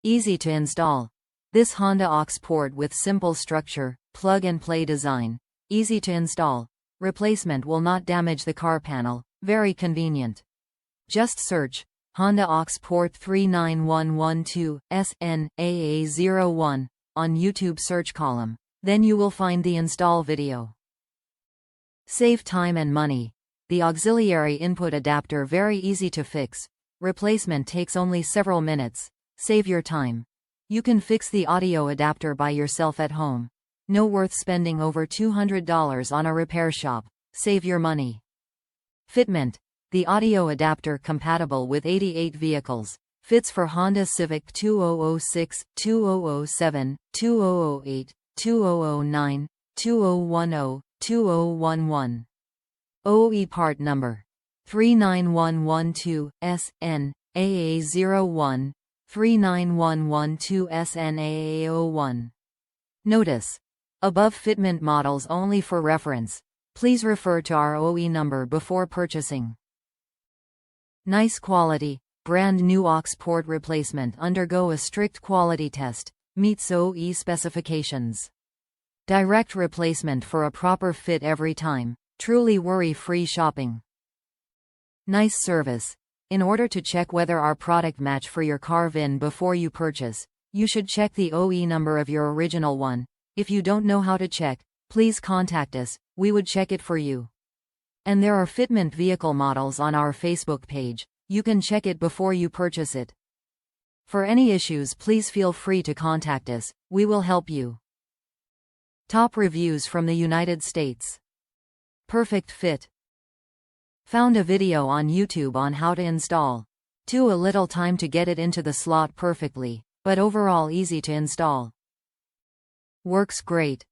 Easy to install. This Honda Aux Port with simple structure, plug-and-play design. Easy to install. Replacement will not damage the car panel. Very convenient. Just search Honda Aux Port 39112 SNA A01 on YouTube search column. Then you will find the install video. Save time and money. The auxiliary input adapter very easy to fix. Replacement takes only several minutes. Save your time. You can fix the audio adapter by yourself at home. No worth spending over $200 on a repair shop. Save your money. FITMENT. The audio adapter compatible with 88 vehicles. Fits for Honda Civic 2006, 2007, 2008, 2009, 2010, 2011. OE part number 39112 SN A01 39112 SNA A01. Notice: above fitment models only for reference. Please refer to our OE number before purchasing. Nice quality, brand new Aux Port replacement undergo a strict quality test, meets OE specifications. Direct replacement for a proper fit every time, truly worry-free shopping. Nice service. In order to check whether our product match for your car VIN before you purchase, you should check the OE number of your original one. If you don't know how to check, please contact us, we would check it for you. And there are fitment vehicle models on our Facebook page. You can check it before you purchase it. For any issues, please feel free to contact us, we will help you. Top reviews from the United States. Perfect fit. Found a video on YouTube on how to install. Took a little time to get it into the slot perfectly, but overall easy to install. Works great.